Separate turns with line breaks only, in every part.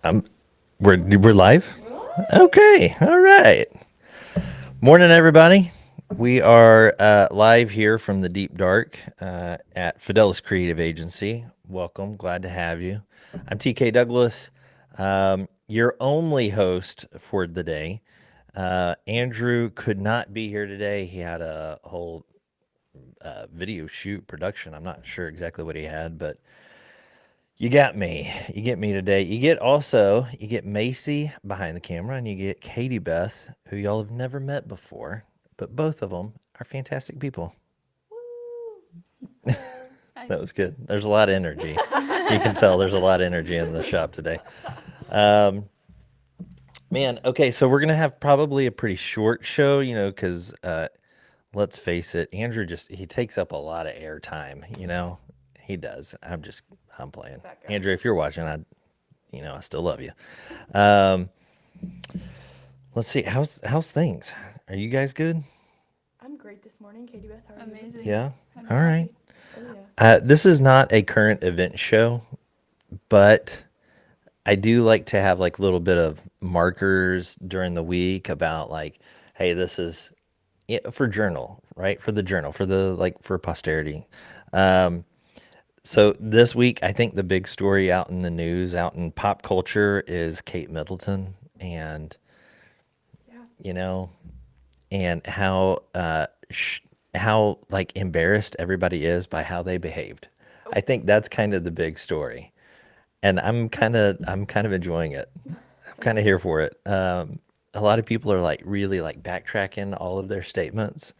Um, we're live. Okay, all right. Morning, everybody. We are live here from the deep dark at Fidelis Creative Agency. Welcome, glad to have you. I'm TK Douglas, your only host for the day. Andrew could not be here today. He had a whole video shoot production. I'm not sure exactly what he had, but you got me. You get me today. You get Macy behind the camera, and you get Katie Beth, who y'all have never met before, but both of them are fantastic people. That was good. There's a lot of energy. You can tell there's a lot of energy in the shop today. Man, okay, so we're gonna have probably a pretty short show, because let's face it, Andrew he takes up a lot of airtime. He does. I'm playing. Andrew, if you're watching, I still love you. Um, let's see, how's things? Are you guys good?
I'm great this morning. Katie Beth, how are you?
Amazing.
Yeah. All right.
Oh, yeah.
This is not a current event show, but I do like to have like a little bit of markers during the week about like, hey, this is for journal, right? For the journal, for posterity. So this week, I think the big story out in the news, out in pop culture, is Kate Middleton, and
Yeah.
you know, and how like embarrassed everybody is by how they behaved. I think that's kind of the big story, and I'm kind of enjoying it. I'm kind of here for it. A lot of people are like really like backtracking all of their statements,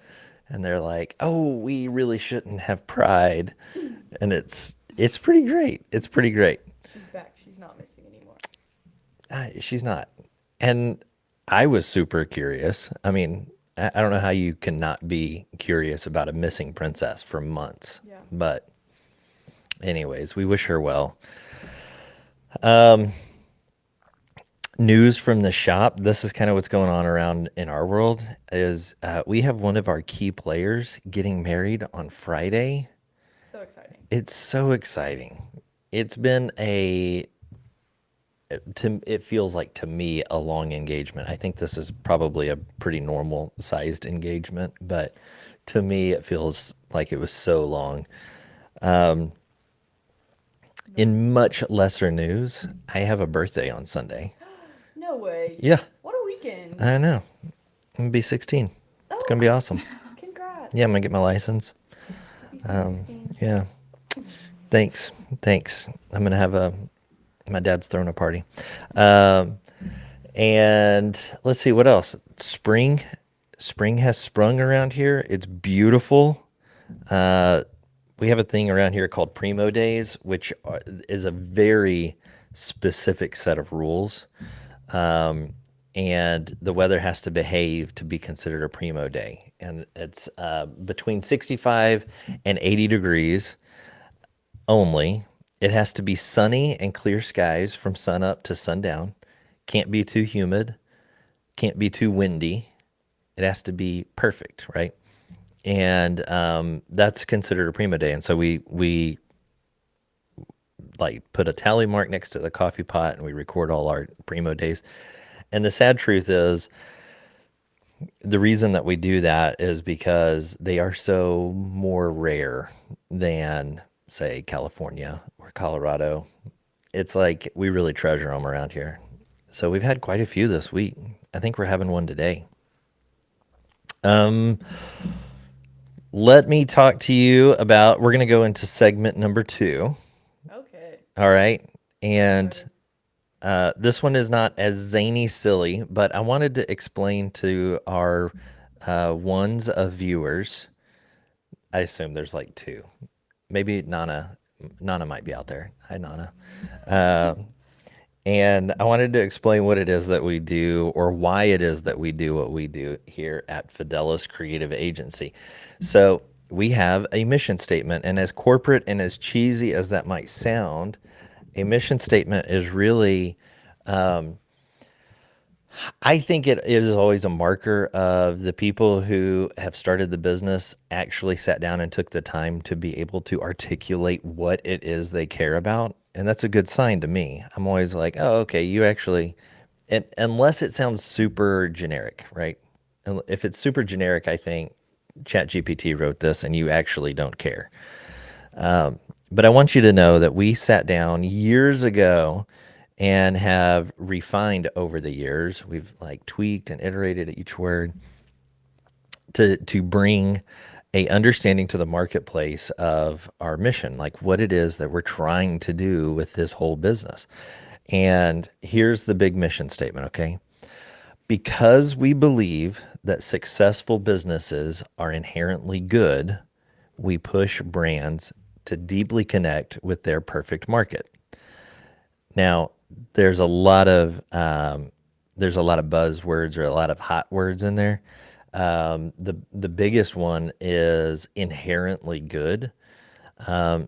and they're like, "Oh, we really shouldn't have pride," and it's pretty great. It's pretty great.
She's back. She's not missing anymore.
She's not. And I was super curious. I mean, I don't know how you can not be curious about a missing princess for months.
Yeah.
But anyways, we wish her well. News from the shop. This is kind of what's going on around in our world is we have one of our key players getting married on Friday.
So exciting.
It's so exciting. It's been it feels like to me a long engagement. I think this is probably a pretty normal sized engagement, but to me it feels like it was so long. In much lesser news, I have a birthday on Sunday.
No way.
Yeah,
What a weekend.
I know. I'm gonna be 16. It's gonna be awesome.
Congrats.
Yeah, I'm gonna get my license.
Happy sweet 16.
Yeah. Thanks. I'm gonna have my dad's throwing a party. Um, and let's see what else. Spring has sprung around here. It's beautiful. We have a thing around here called Primo Days, is a very specific set of rules. And the weather has to behave to be considered a Primo Day. And it's between 65 and 80 degrees only. It has to be sunny and clear skies from sunup to sundown. Can't be too humid. Can't be too windy. It has to be perfect, right? And that's considered a prima day. And so we like put a tally mark next to the coffee pot, and we record all our primo days. And the sad truth is, the reason that we do that is because they are so more rare than, say, California or Colorado. It's like we really treasure them around here. So we've had quite a few this week. I think we're having one today. Let me talk to you about, we're going to go into segment number 2.
Okay.
All right. And this one is not as zany silly, but I wanted to explain to our ones of viewers. I assume there's like 2. Maybe Nana might be out there. Hi, Nana. And I wanted to explain what it is that we do, or why it is that we do what we do here at Fidelis Creative Agency. So we have a mission statement, and as corporate and as cheesy as that might sound, a mission statement is really, I think it is always a marker of the people who have started the business actually sat down and took the time to be able to articulate what it is they care about and that's a good sign to me. I'm always like, oh, okay, you actually, and unless it sounds super generic, right? And if it's super generic, I think ChatGPT wrote this and you actually don't care. But I want you to know that we sat down years ago and have refined over the years. We've like tweaked and iterated each word to bring a understanding to the marketplace of our mission, like what it is that we're trying to do with this whole business. And here's the big mission statement, okay? Because we believe that successful businesses are inherently good, we push brands to deeply connect with their perfect market. Now, there's a lot of there's a lot of buzzwords or a lot of hot words in there. The biggest one is inherently good.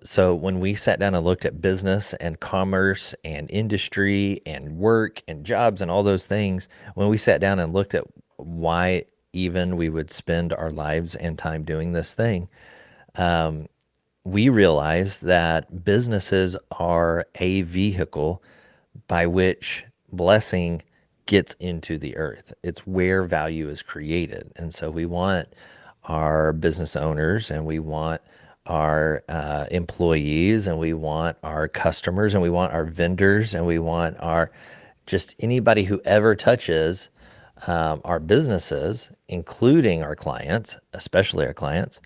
So when we sat down and looked at business and commerce and industry and work and jobs and all those things, when we sat down and looked at why even we would spend our lives and time doing this thing, we realized that businesses are a vehicle by which blessing gets into the earth. It's where value is created. And so we want our business owners and we want our employees and we want our customers and we want our vendors and we want our just anybody who ever touches our businesses, including our clients, especially our clients,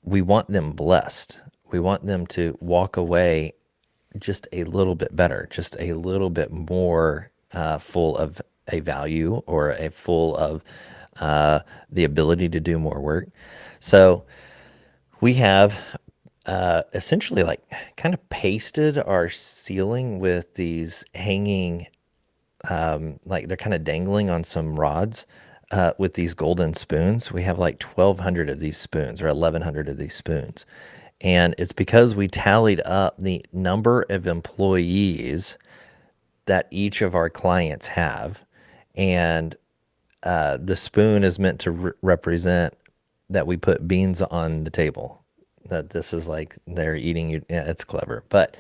we want them blessed. We want them to walk away just a little bit better, just a little bit more full of a value or a full of the ability to do more work. So we have essentially like kind of pasted our ceiling with these hanging, like they're kind of dangling on some rods with these golden spoons. We have like 1,200 of these spoons or 1,100 of these spoons. And it's because we tallied up the number of employees that each of our clients have. And the spoon is meant to represent that we put beans on the table. That this is like they're eating you. Yeah, it's clever. But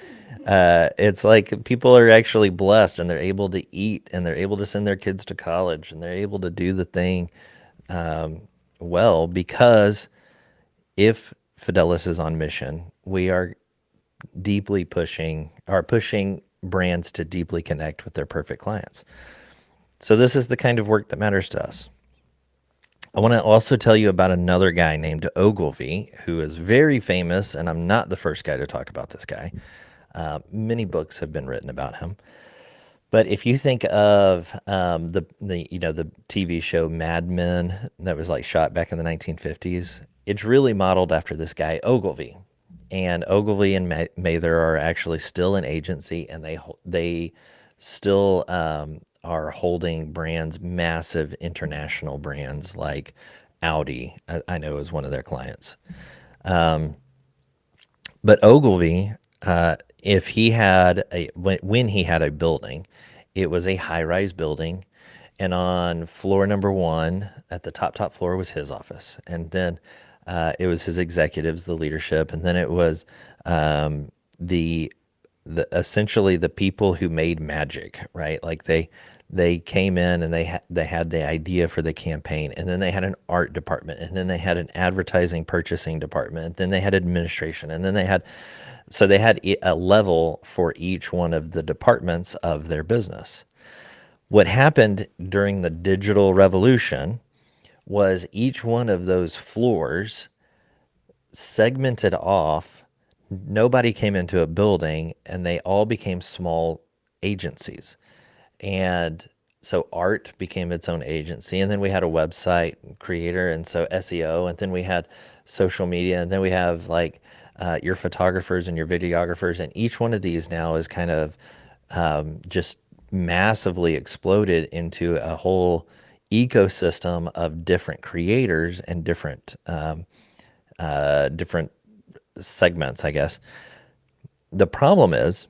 it's like people are actually blessed and they're able to eat and they're able to send their kids to college and they're able to do the thing well because if Fidelis is on mission, we are pushing brands to deeply connect with their perfect clients. So this is the kind of work that matters to us. I want to also tell you about another guy named Ogilvy, who is very famous, and I'm not the first guy to talk about this guy. Many books have been written about him. But if you think of the TV show Mad Men that was like shot back in the 1950s, it's really modeled after this guy Ogilvy, and Ogilvy and Mather are actually still an agency, and they still are holding brands, massive international brands like Audi. I know is one of their clients. But Ogilvy, if he had when he had a building, it was a high-rise building, and on floor number one, at the top floor, was his office, and then it was his executives, the leadership, and then it was the essentially the people who made magic, right? Like they came in and they had the idea for the campaign, and then they had an art department, and then they had an advertising purchasing department, and then they had administration, and then they had a level for each one of the departments of their business. What happened during the digital revolution was each one of those floors segmented off. Nobody came into a building and they all became small agencies. And so art became its own agency. And then we had a website creator, and so SEO. And then we had social media. And then we have like your photographers and your videographers. And each one of these now is kind of just massively exploded into a whole ecosystem of different creators and different segments, I guess. The problem is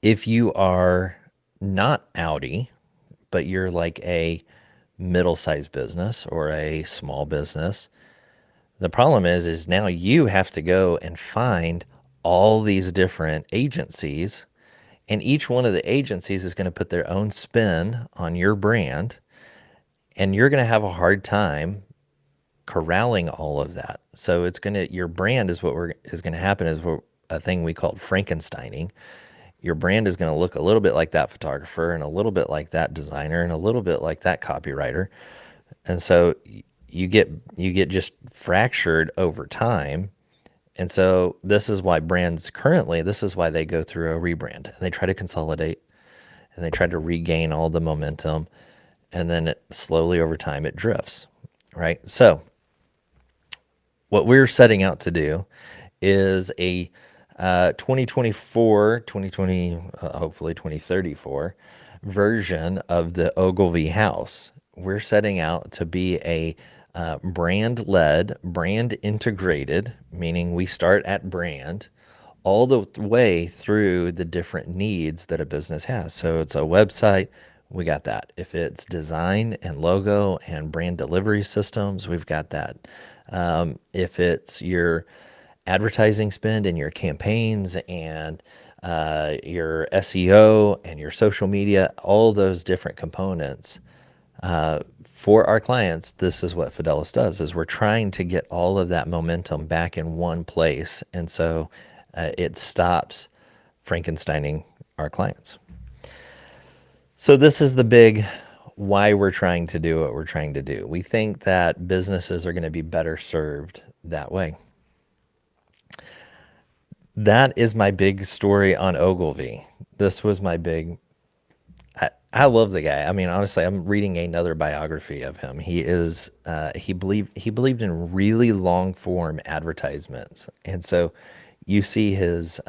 if you are not Audi, but you're like a middle-sized business or a small business, the problem is now you have to go and find all these different agencies, and each one of the agencies is going to put their own spin on your brand, and you're going to have a hard time corralling all of that. So it's going to, your brand is is going to happen is a thing we called Frankensteining. Your brand is going to look a little bit like that photographer and a little bit like that designer and a little bit like that copywriter. And so you get just fractured over time. And so this is why brands currently, this is why they go through a rebrand and they try to consolidate and they try to regain all the momentum. And then it slowly over time it drifts, right? So what we're setting out to do is a 2024, 2020, hopefully 2034 version of the Ogilvy House. We're setting out to be a brand led, brand integrated, meaning we start at brand all the way through the different needs that a business has. So it's a website, we got that. If it's design and logo and brand delivery systems, we've got that. If it's your advertising spend and your campaigns and your SEO and your social media, all those different components. For our clients, this is what Fidelis does, is we're trying to get all of that momentum back in one place. And so it stops Frankensteining our clients. So this is the big why we're trying to do what we're trying to do. We think that businesses are going to be better served that way. That is my big story on Ogilvy. This was my big. I love the guy. I mean, honestly, I'm reading another biography of him. He believed in really long form advertisements, and so you see his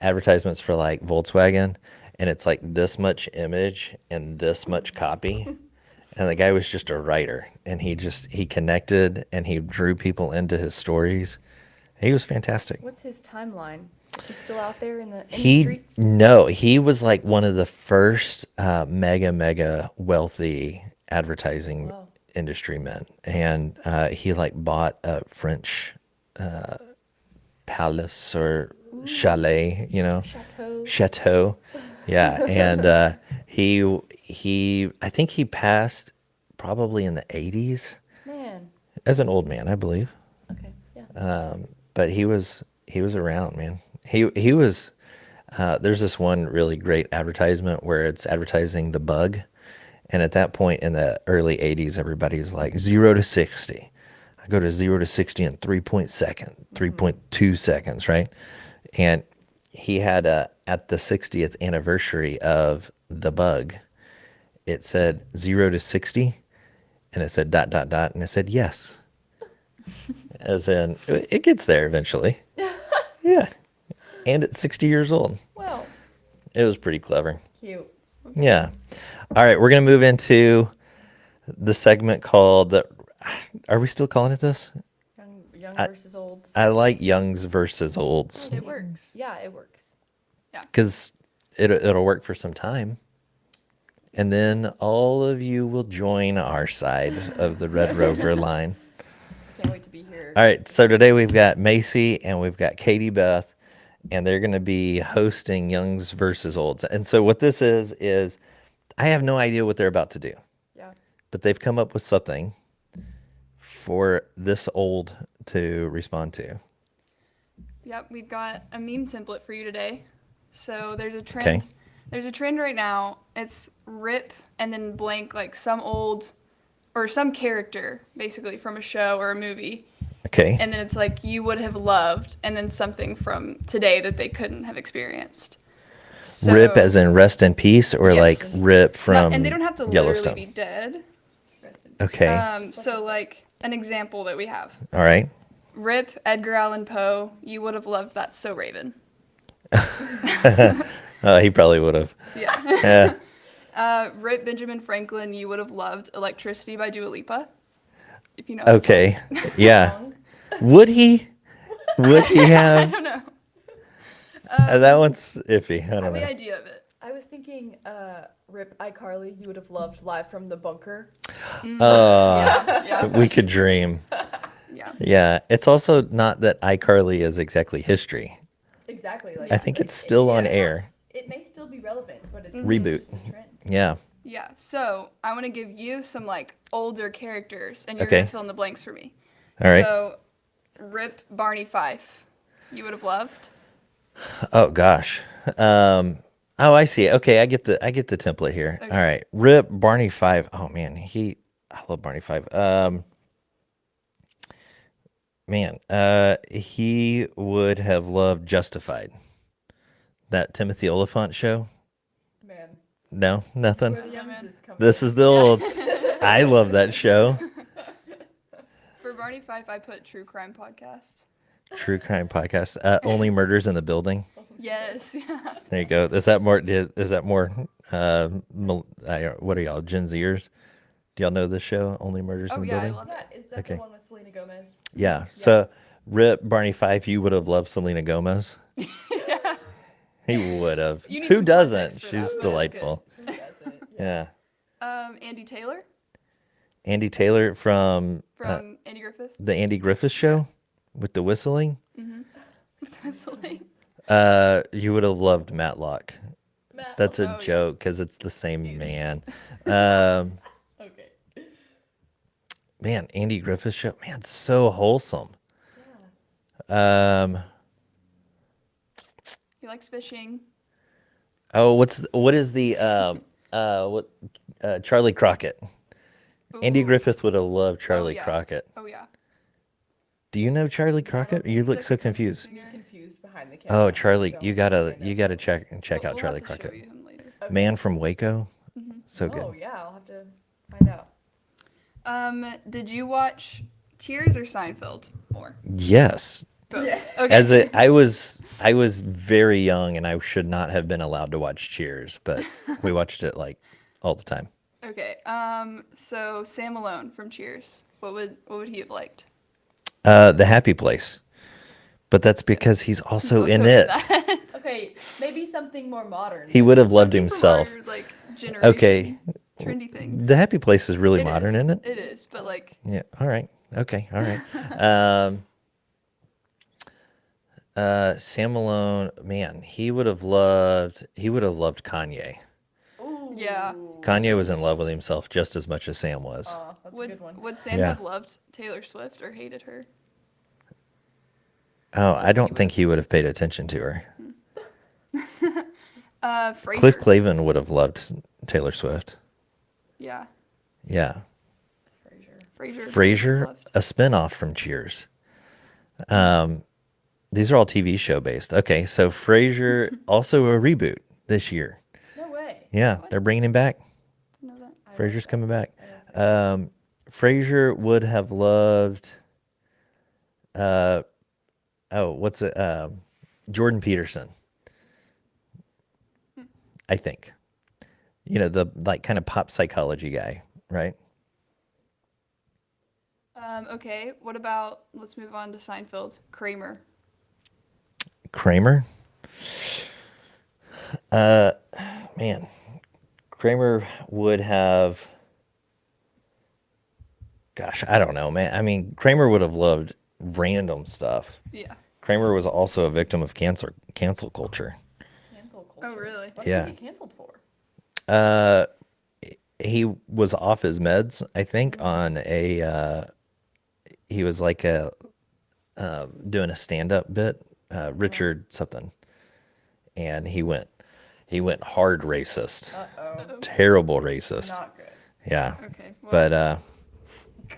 advertisements for like Volkswagen, and it's like this much image and this much copy. And the guy was just a writer, and he connected and he drew people into his stories. He was fantastic.
What's his timeline? Is he still out there in the
He
streets?
no, he was like one of the first mega wealthy advertising
Wow.
industry men, and he like bought a French palace or chalet, chateau, yeah, and he I think he passed probably in the 80s
Man.
as an old man, I believe.
Okay. Yeah.
But he was around, man. He was. There's this one really great advertisement where it's advertising the bug, and at that point in the early '80s, everybody's like 0 to 60. I go to 0 to 60 in 3.2 seconds, right? And he had at the 60th anniversary of the bug, it said 0 to 60, and it said ... and it said yes. As in, it gets there eventually. Yeah. And at 60 years old.
Wow.
It was pretty clever.
Cute.
Yeah. All right. We're going to move into the segment called are we still calling it this?
Young versus olds.
I like youngs versus olds
It works.
Yeah, it works.
because it'll work for some time. And then all of you will join our side of the Red Rover line.
Can't wait to be here.
All right, so today we've got Macy and we've got Katie Beth, and they're going to be hosting Youngs versus Olds. And so what this is I have no idea what they're about to do,
Yeah.
but they've come up with something for this old to respond to.
Yep, we've got a meme template for you today. So there's a trend.
Okay.
There's a trend right now. It's rip and then blank, like some old or some character, basically from a show or a movie.
Okay.
And then it's like you would have loved, and then something from today that they couldn't have experienced. So,
Rip as in rest in peace, or
Yes.
like rip from
and they don't have to
Yellowstone.
literally be dead.
Okay.
So like an example that we have.
All right.
Rip Edgar Allan Poe. You would have loved That's So Raven.
He probably would have.
Yeah.
Yeah.
Rip Benjamin Franklin. You would have loved Electricity by Dua Lipa. If you know. that
Okay. Yeah. Would he? Would he
song. I
have?
don't know.
That one's iffy. I don't
The
know.
idea of it.
I was thinking, Rip iCarly, you would have loved Live from the Bunker.
Yeah.
We could dream.
Yeah.
Yeah. It's also not that iCarly is exactly history.
Exactly. Like
I think it's still on
yeah,
air.
It may still be relevant, but it's
Reboot.
It's just a trend.
Yeah.
Yeah. So I want to give you some like older characters, and you're
Okay.
gonna fill in the blanks for me.
All right.
So, Rip Barney Fife. You would have loved.
Oh gosh. Oh, I see. Okay, I get the template here.
Okay.
All right. Rip Barney Five. Oh man, I love Barney Five. Man, he would have loved Justified. That Timothy Oliphant show.
Man,
No, nothing.
where the
Yeah,
youngs
man.
is coming.
This is the olds. I love that show.
For Barney Fife, I put true crime podcasts.
True crime podcast. Only Murders in the Building.
Yes. Yeah.
There you go. Is that more? What are y'all, Gen Zers? Do y'all know this show? Only Murders
Oh
in the
yeah, I
Building.
love
Yeah,
it.
is that
Okay.
the one with Selena Gomez?
Yeah. So Rip Barney Fife, you would have loved Selena Gomez.
Yeah.
He would have.
You need
Who
some
doesn't?
context for that,
She's
but
delightful.
Who doesn't?
Yeah.
Andy Taylor
Andy Taylor from
from Andy Griffith.
the Andy Griffith Show with the whistling.
Whistling.
You would have loved Matlock.
Matt,
That's a
Oh, yeah.
joke because it's the same man.
okay.
Man, Andy Griffith Show. Man, so wholesome.
He likes fishing.
Oh, what is the Charlie Crockett? Andy
Ooh.
Griffith would have loved Charlie
yeah.
Crockett.
Oh yeah.
Do you know Charlie Crockett? You look so confused.
You're confused behind the camera.
Oh, Charlie,
Don't
you gotta
find out.
check
We'll
out Charlie
have to show
Crockett.
you him later.
Man from Waco. So
Oh
good.
yeah, I'll have to find out.
Did you watch Cheers or Seinfeld more?
Yes.
Both.
Yeah.
Okay.
I was very young and I should not have been allowed to watch Cheers, but we watched it like all the time.
Okay. So Sam Malone from Cheers. What would he have liked?
The Happy Place. But that's because he's also in it.
that.
Okay, maybe something more modern.
He would have loved
Something from
himself.
our, like, generation,
Okay.
trendy things.
The Happy Place is really
It
modern,
is.
isn't it?
It is, but like
Yeah. All right. Okay. All right. Sam Malone, man, he would have loved Kanye.
Ooh.
Yeah.
Kanye was in love with himself just as much as Sam was.
That's a
would
good one.
would Sam
Yeah.
have loved Taylor Swift or hated her?
Oh, I don't think he would have paid attention to her.
Frasier.
Cliff Clavin would have loved Taylor Swift.
Yeah.
Yeah.
Frasier.
Frasier,
loved.
a spinoff from Cheers. These are all TV show based. Okay, so Frasier, also a reboot this year.
No way.
Yeah, they're bringing him back.
Didn't know that.
I love
Frasier's
that.
coming back.
I love that.
Frasier would have loved. What's it? Jordan Peterson. I think. You know, the like kind of pop psychology guy, right?
Okay. What about? Let's move on to Seinfeld. Kramer.
Kramer. Man, Kramer would have. Gosh, I don't know, man. I mean, Kramer would have loved random stuff.
Yeah.
Kramer was also a victim of cancel culture.
Cancel culture.
Oh, really?
What
Yeah.
did he get canceled for?
He was off his meds, I think, on a. He was like doing a stand-up bit, Richard something, and he went hard racist,
Uh-oh.
terrible racist.
Not good.
Yeah,
Okay. Well,
but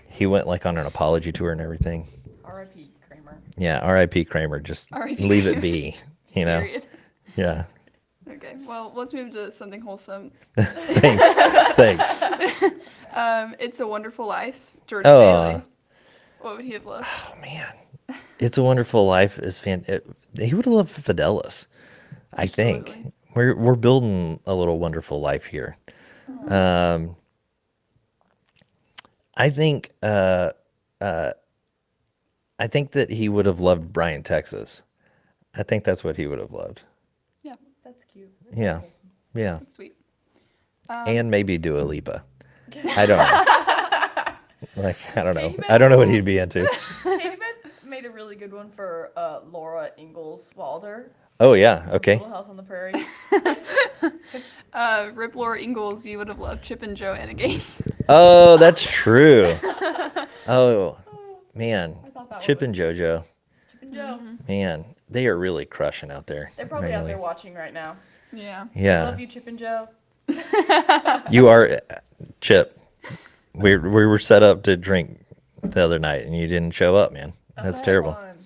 he went like on an apology tour and everything.
R.I.P. Kramer.
Yeah, R.I.P. Kramer. Just
R.I.P.
leave it
Kramer.
be. You know.
period.
Yeah.
Okay. Well, let's move to something wholesome.
Thanks. Thanks.
It's a Wonderful Life. Jordan
Oh.
Bailey. What would he have loved?
Oh man, It's a Wonderful Life is he would have loved Fidelis. I think
Absolutely.
we're building a little wonderful life here. I think that he would have loved Brian Texas. I think that's what he would have loved.
Yeah,
That's cute.
Yeah, yeah,
that's sweet.
and maybe Dua Lipa. I don't know. Like I don't know. I don't know what he'd be into.
Katie Beth made a really good one for Laura Ingalls Wilder.
Oh yeah.
From
Okay.
Little House on the Prairie.
Rip Laura Ingalls, you would have loved Chip and Joanna Gaines.
Oh, that's true. Oh man,
I thought that
Chip
one
and
was
JoJo.
Chip and Joe.
Man, they are really crushing out there.
They're probably
right
out there
now.
watching right now.
Yeah.
Yeah.
Love you, Chip and Joe.
You are Chip. We were set up to drink the other night, and you didn't show up, man. That's
Oh,
terrible.
fun.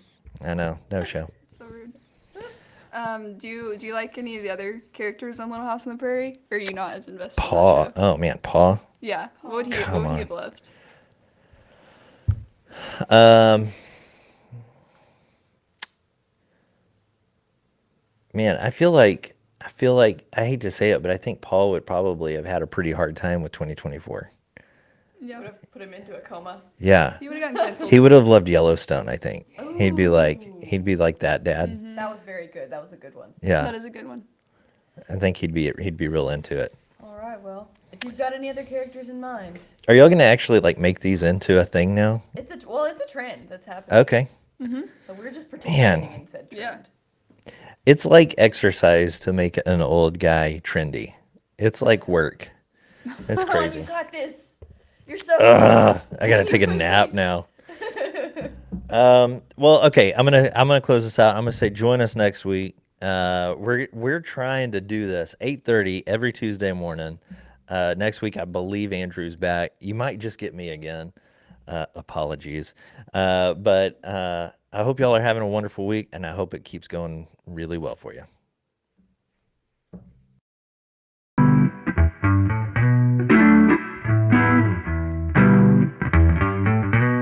I know. No show.
So rude. Do you like any of the other characters on Little House on the Prairie, or are you not as invested?
Paw.
In that show?
Oh man, Paw.
Yeah. What would he
Come on.
have loved?
Man, I feel like I hate to say it, but I think Paul would probably have had a pretty hard time with 2024.
Would
Yeah.
have put him into a coma.
Yeah.
He would have gotten canceled.
He would have loved Yellowstone, I think. He'd be
Ooh.
like that dad.
That was very good. That was a good one.
Yeah.
That is a good one.
I think he'd be real into it.
All right, well, if you've got any other characters in mind,
Are y'all gonna actually like make these into a thing now?
it's a trend that's happening.
Okay.
So we're just participating in said trend.
Yeah.
It's like exercise to make an old guy trendy. It's like work. It's
Oh,
crazy.
you got this. You're so
Ugh,
nice.
I gotta take a nap now. Well, okay. I'm gonna close this out. I'm gonna say join us next week. We're trying to do this 8:30 every Tuesday morning. Next week, I believe Andrew's back. You might just get me again. Apologies. But I hope y'all are having a wonderful week, and I hope it keeps going really well for you.